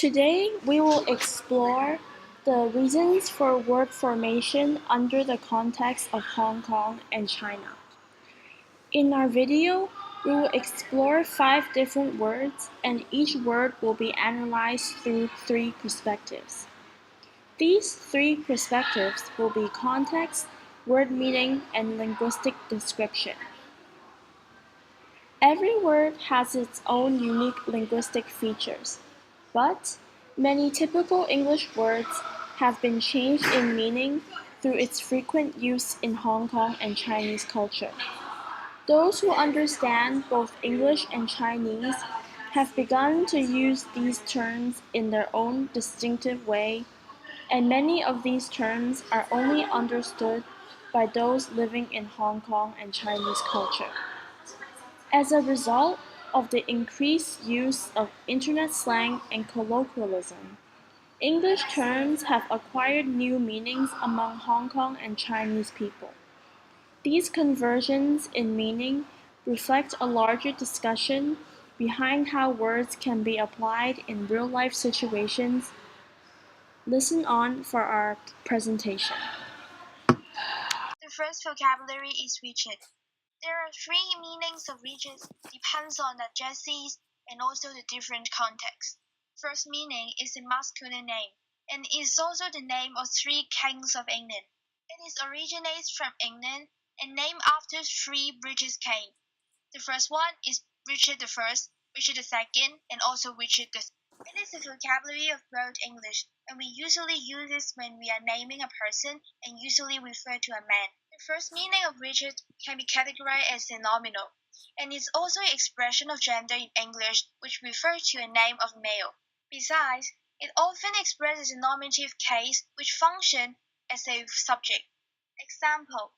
Today we will explore the reasons for word formation under the context of Hong Kong and China. In our video, we will explore 5 different words and each word will be analyzed through 3 perspectives. These 3 perspectives will be context, word meaning, and linguistic description. Every word has its own unique linguistic features, but many typical English words have been changed in meaning through its frequent use in Hong Kong and Chinese culture. Those who understand both English and Chinese have begun to use these terms in their own distinctive way, and many of these terms are only understood by those living in Hong Kong and Chinese culture. As a result of the increased use of internet slang and colloquialism, English terms have acquired new meanings among Hong Kong and Chinese people. These conversions in meaning reflect a larger discussion behind how words can be applied in real-life situations. Listen on for our presentation. The first vocabulary is rigid. There are 3 meanings of rigid, depends on the adjectives and also the different contexts. First meaning is a masculine name, and is also the name of 3 kings of England. It originates from England and named after 3 British kings. The first one is Richard I, Richard II, and also Richard III. It is a vocabulary of Broad English, and we usually use it when we are naming a person and usually refer to a man. The first meaning of Richard can be categorized as a nominal, and is also an expression of gender in English, which refers to a name of male. Besides, it often expresses a nominative case which functions as a subject. Example: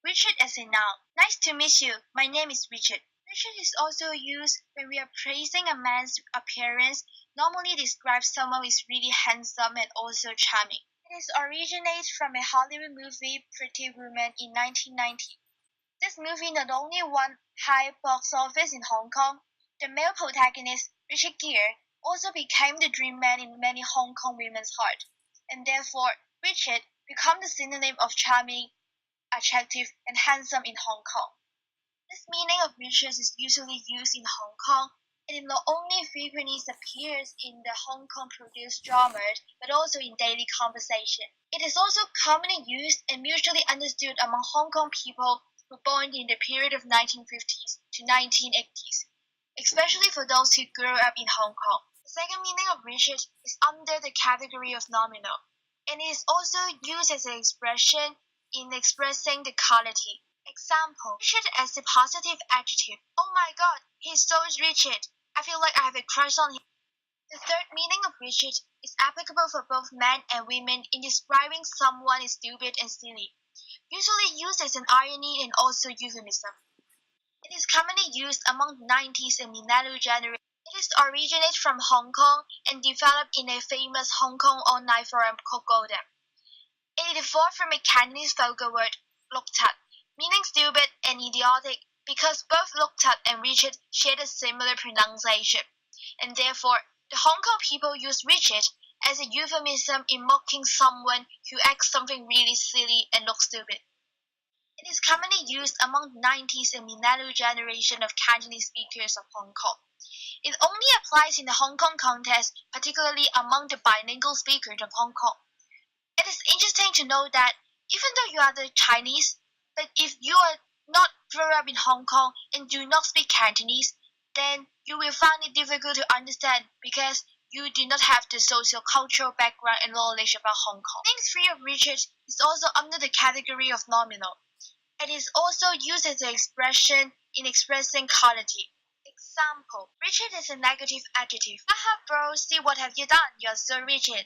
Richard as a noun. Nice to meet you. My name is Richard. Richard is also used when we are praising a man's appearance, normally describes someone who is really handsome and also charming. It originates from a Hollywood movie, Pretty Woman, in 1990. This movie not only won high box office in Hong Kong, the male protagonist, Richard Gere, also became the dream man in many Hong Kong women's heart, and therefore Richard became the synonym of charming, attractive, and handsome in Hong Kong. This meaning of riches is usually used in Hong Kong, and it not only frequently appears in the Hong Kong-produced dramas, but also in daily conversation. It is also commonly used and mutually understood among Hong Kong people who were born in the period of 1950s to 1980s, especially for those who grew up in Hong Kong. The second meaning of riches is under the category of nominal, and it is also used as an expression in expressing the quality. Example: Richard as a positive adjective. Oh my god, he's so Richard. I feel like I have a crush on him. The third meaning of Richard is applicable for both men and women in describing someone as stupid and silly, usually used as an irony and also euphemism. It is commonly used among the 90s and millennial generation. It originates from Hong Kong and developed in a famous Hong Kong online forum called Golden. It evolved from a Cantonese vulgar word, luk tat, meaning stupid and idiotic, because both luk tat and Richard share a similar pronunciation, and therefore the Hong Kong people use Richard as a euphemism in mocking someone who acts something really silly and looks stupid. It is commonly used among the 90s and millennial generation of Cantonese speakers of Hong Kong. It only applies in the Hong Kong context, particularly among the bilingual speakers of Hong Kong. It is interesting to know that even though you are the Chinese, but if you are not grown up in Hong Kong and do not speak Cantonese, then you will find it difficult to understand because you do not have the socio-cultural background and knowledge about Hong Kong. Meaning 3 of Richard is also under the category of nominal. It is also used as an expression in expressing quality. Example: Richard is a negative adjective. Haha bro, see what have you done, you're so Richard.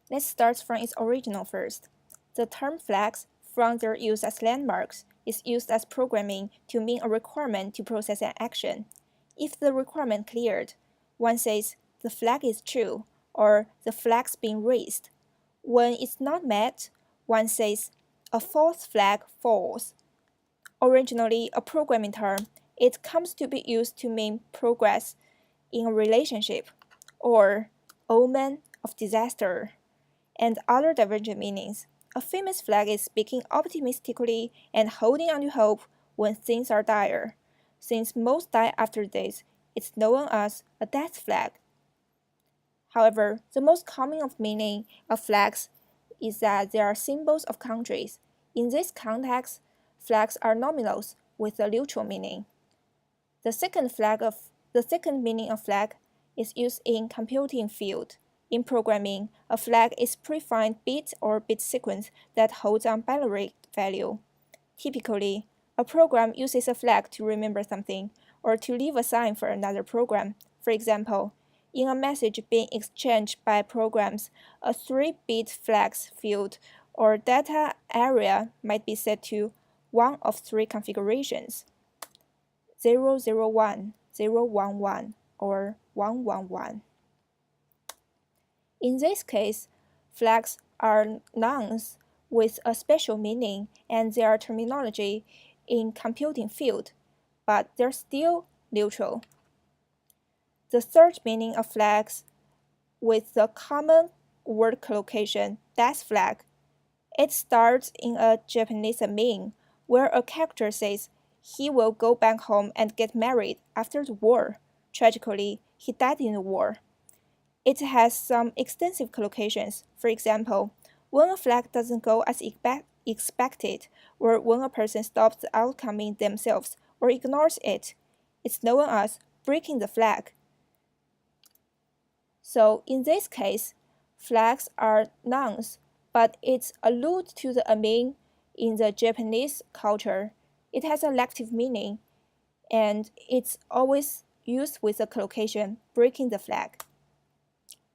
Let's start from its original first. The term flags, from their use as landmarks, is used as programming to mean a requirement to process an action. If the requirement cleared, one says the flag is true or the flag's been raised. When it's not met, one says a false flag falls. Originally a programming term, it comes to be used to mean progress in a relationship. or omen of disaster, and other divergent meanings. A famous flag is speaking optimistically and holding on to hope when things are dire. Since most die after this, it's known as a death flag. However, the most common of meaning of flags is that they are symbols of countries. In this context, flags are nominals with a neutral meaning. The second meaning of flag is used in computing field. In programming, a flag is predefined bit or bit sequence that holds a binary value. Typically, a program uses a flag to remember something or to leave a sign for another program. For example, in a message being exchanged by programs, a 3-bit flags field or data area might be set to one of 3 configurations: 001, 011, or 111. In this case, flags are nouns with a special meaning and their terminology in computing field, but they're still neutral. The third meaning of flags with the common word collocation death flag. It starts in a Japanese meme where a character says he will go back home and get married after the war. Tragically, he died in the war. It has some extensive collocations. For example, when a flag doesn't go as expected, or when a person stops the outcome in themselves or ignores it, it's known as breaking the flag. So in this case, flags are nouns, but it alludes to the meme in the Japanese culture. It has a elective meaning, and it's always used with the collocation breaking the flag.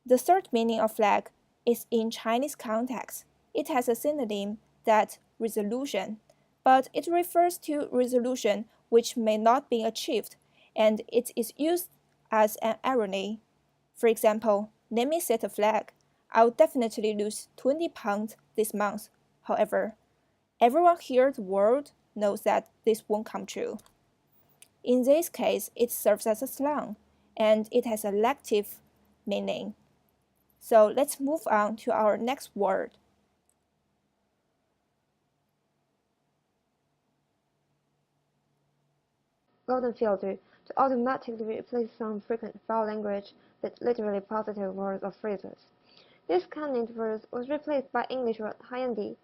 The third meaning of flag is in Chinese context. It has a synonym that resolution, but it refers to resolution which may not be achieved, and it is used as an irony. For example, let me set a flag. I'll definitely lose 20 pounds this month. However, everyone here in the world knows that this won't come true. In this case, it serves as a slang, and it has a elective meaning. So let's move on to our next word. Golden filter to automatically replace some frequent foul language with literally positive words or phrases. This cunning verse was replaced by English word hyandi.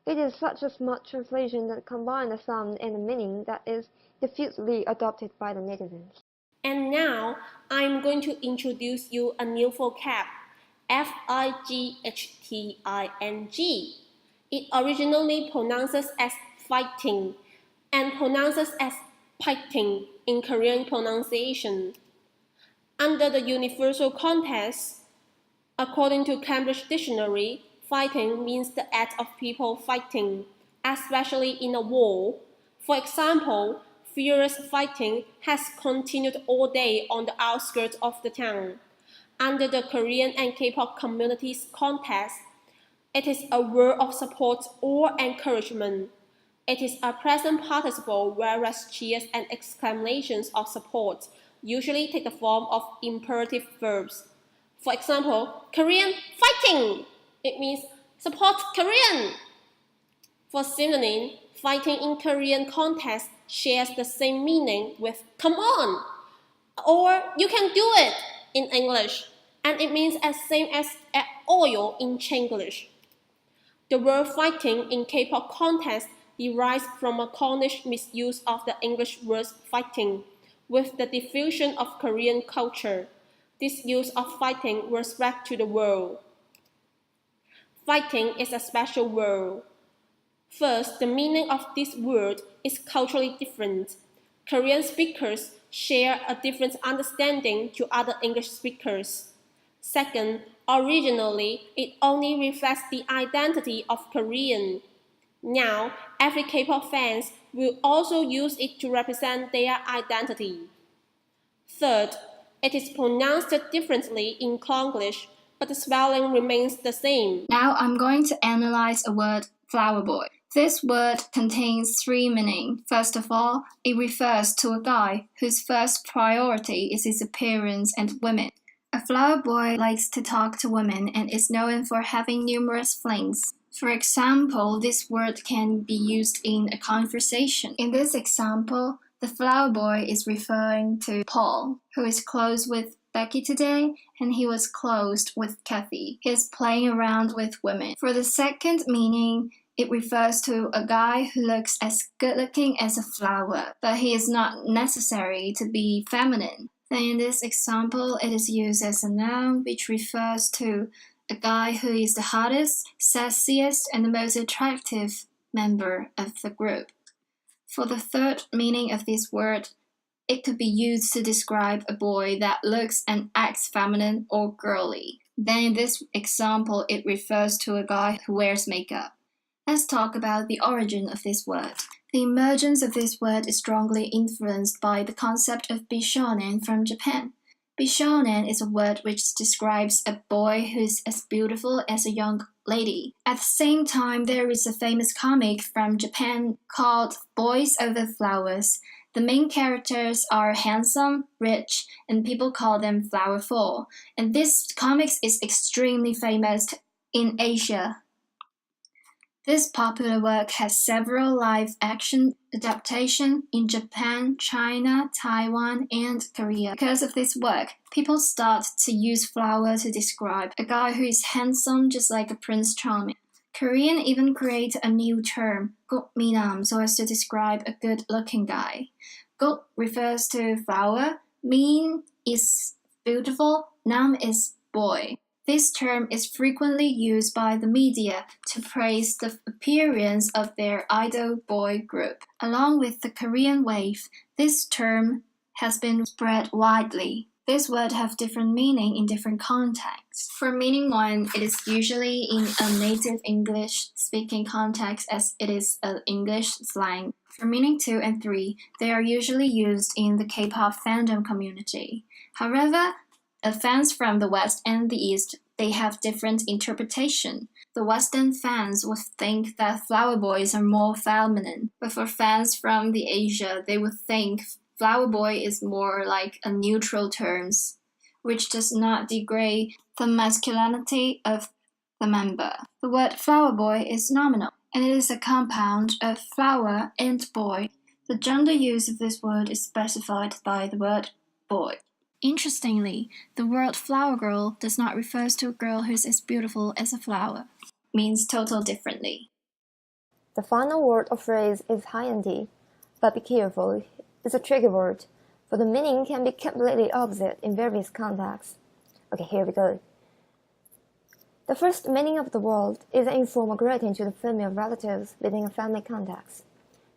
It is such a smart translation that combines the sound and the meaning that is diffusely adopted by the netizens. And now I'm going to introduce you a new vocab, Fighting. It originally pronounces as fighting and pronounces as fighting in Korean pronunciation. Under the universal context, according to Cambridge Dictionary, fighting means the act of people fighting, especially in a war. For example, furious fighting has continued all day on the outskirts of the town. Under the Korean and K-pop community's context, it is a word of support or encouragement. It is a present participle, whereas cheers and exclamations of support usually take the form of imperative verbs. For example, Korean fighting! It means support Korean! For synonym, fighting in Korean context shares the same meaning with come on! Or you can do it in English, and it means as same as oil in Chinglish. The word fighting in K-pop context derives from a Cornish misuse of the English word fighting, with the diffusion of Korean culture. This use of fighting was spread to the world. Fighting is a special word. First, the meaning of this word is culturally different. Korean speakers share a different understanding to other English speakers. Second, originally, it only reflects the identity of Korean. Now, every K-pop fans will also use it to represent their identity. Third, it is pronounced differently in Konglish, but the spelling remains the same. Now I'm going to analyze a word, flower boy. This word contains 3 meanings. First of all, it refers to a guy whose first priority is his appearance and women. A A flower boy likes to talk to women and is known for having numerous flings. For example, this word can be used in a conversation. In this example, the flower boy is referring to Paul, who is close with Becky today, and he was close with Kathy. He is playing around with women. For the second meaning, it refers to a guy who looks as good-looking as a flower, but he is not necessary to be feminine. Then in this example, it is used as a noun, which refers to a guy who is the hottest, sexiest, and the most attractive member of the group. For the third meaning of this word, it could be used to describe a boy that looks and acts feminine or girly. Then in this example, it refers to a guy who wears makeup. Let's talk about the origin of this word. The emergence of this word is strongly influenced by the concept of bishonen from Japan. Bishonen is a word which describes a boy who is as beautiful as a young lady. At the same time, there is a famous comic from Japan called Boys Over Flowers. The main characters are handsome, rich, and people call them flowerful. And this comic is extremely famous in Asia. This popular work has several live-action adaptations in Japan, China, Taiwan, and Korea. Because of this work, people start to use flower to describe a guy who is handsome just like a Prince Charming. Korean even create a new term, gukminam, so as to describe a good-looking guy. Guk refers to flower, min is beautiful, nam is boy. This term is frequently used by the media to praise the appearance of their idol boy group. Along with the Korean wave, this term has been spread widely. This word have different meaning in different contexts. For meaning 1, it is usually in a native English-speaking context as it is an English slang. For meaning 2 and 3, they are usually used in the K-pop fandom community. However, fans from the West and the East, they have different interpretation. The Western fans would think that flower boys are more feminine, but for fans from the Asia, they would think flower boy is more like a neutral term, which does not degrade the masculinity of the member. The word flower boy is nominal, and it is a compound of flower and boy. The gender use of this word is specified by the word boy. Interestingly, the word flower girl does not refer to a girl who is as beautiful as a flower. It means totally differently. The final word or phrase is hyandi, but be careful, it's a tricky word, for the meaning can be completely opposite in various contexts. Okay, here we go. The first meaning of the word is an informal greeting to the female relatives within a family context.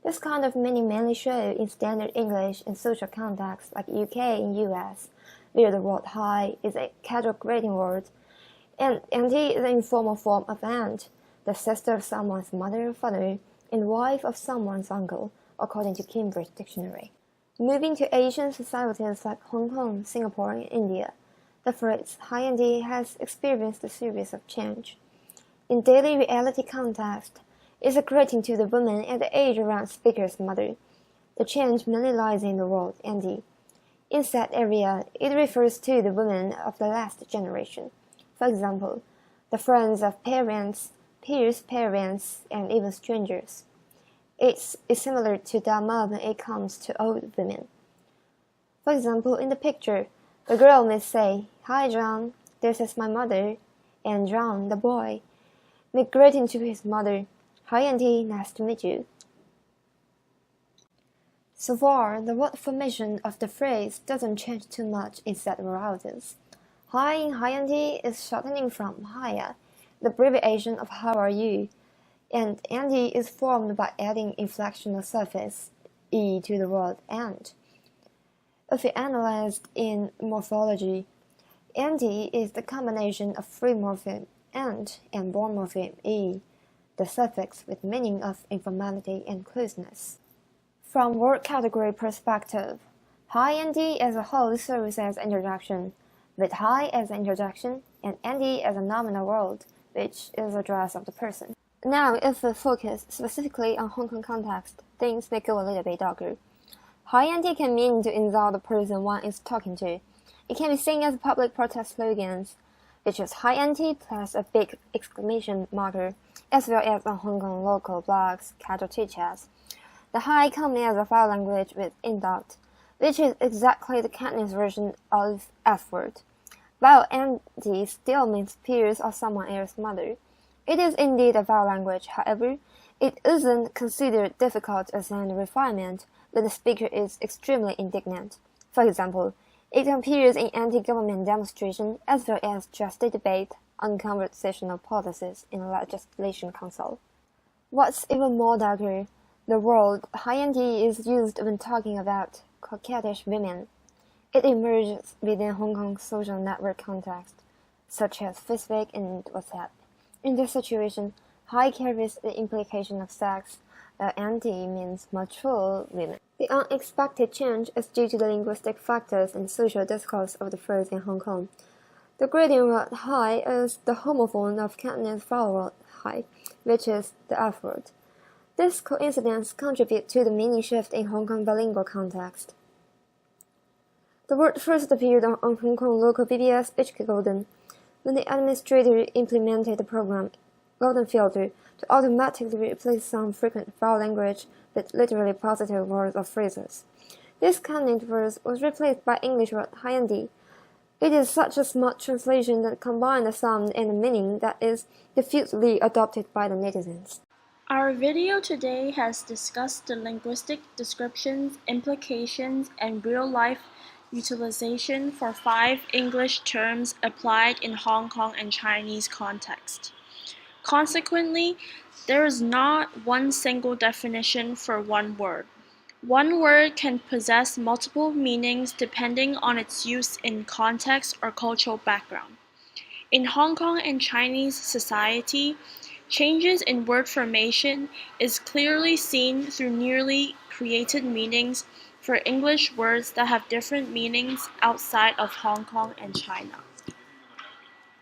This kind of meaning mainly shows in standard English and social contexts like UK and US, where the word hi is a casual greeting word, and auntie is an informal form of aunt, the sister of someone's mother or father, and wife of someone's uncle, according to Cambridge Dictionary. Moving to Asian societies like Hong Kong, Singapore, and India, the phrase hi auntie has experienced a series of change. In daily reality context, is a greeting to the woman at the age around speaker's mother. The change mainly lies in the word auntie. In that area, it refers to the women of the last generation. For example, the friends of parents, peers' parents, and even strangers. It's similar to dama when it comes to old women. For example, in the picture, the girl may say, "Hi John, this is my mother," and John, the boy, may greeting to his mother, "Hi auntie, nice to meet you." So far, the word formation of the phrase doesn't change too much except varieties. Hi in hi auntie is shortening from hiya, the abbreviation of how are you, and auntie is formed by adding inflectional suffix e to the word and. If we analyze in morphology, auntie is the combination of free morpheme and bond morpheme e, the suffix with meaning of informality and closeness. From word category perspective, hi auntie as a whole serves as introduction, with hi as an introduction and auntie as a nominal word, which is the dress of the person. Now, if we focus specifically on Hong Kong context, things may go a little bit darker. Hi auntie can mean to insult the person one is talking to. It can be seen as public protest slogans, which is high NT plus a big exclamation marker, as well as on Hong Kong local blogs, cattle teachers. The high comes as a file language with indot, which is exactly the Cantonese version of F word. While NT still means peers or someone else's mother. It is indeed a vowel language, however, it isn't considered difficult as an refinement when the speaker is extremely indignant. For example, it appears in anti-government demonstrations as well as just a debate on conversational policies in a legislation council. What's even more darker, the word high-NT is used when talking about coquettish women. It emerges within Hong Kong's social network context, such as Facebook and WhatsApp. In this situation, high carries the implication of sex, while NT means mature women. The unexpected change is due to the linguistic factors and social discourse of the phrase in Hong Kong. The gradient word high is the homophone of Cantonese vowel word high, which is the F word. This coincidence contributes to the meaning shift in Hong Kong bilingual context. The word first appeared on Hong Kong local BBS HK Golden, when the administrator implemented the program Golden Filter to automatically replace some frequent vowel language with literally positive words or phrases. This connected verse was replaced by English word high-NT. It is such a smart translation that combines the sound and the meaning that is diffusely adopted by the netizens. Our video today has discussed the linguistic descriptions, implications, and real-life utilization for 5 English terms applied in Hong Kong and Chinese context. Consequently, there is not one single definition for one word. One word can possess multiple meanings depending on its use in context or cultural background. In Hong Kong and Chinese society, changes in word formation is clearly seen through nearly created meanings for English words that have different meanings outside of Hong Kong and China.